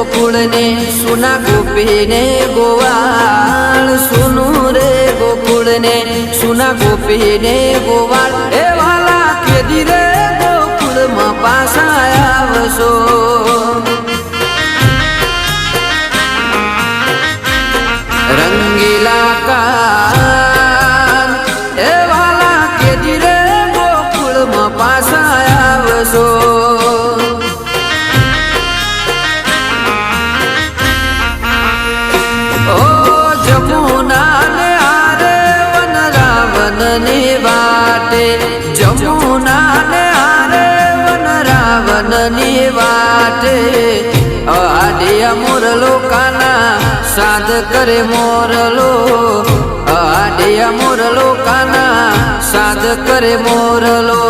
गोकुल ने सुना गोपी ने गोवाल सुनु रे गोकुल ने सुना गोपी ने गोवाल ए वाला के धीरे गोकुल में पासा आवशो रंगीला कान ए वाला के धीरे गोकुल में पासा आवशो जमुना ने आरे वन रावण नी वाटे आडिया मोरलो काना साध करे मोरलो आडिया मोरलो काना साध करे मोरलो।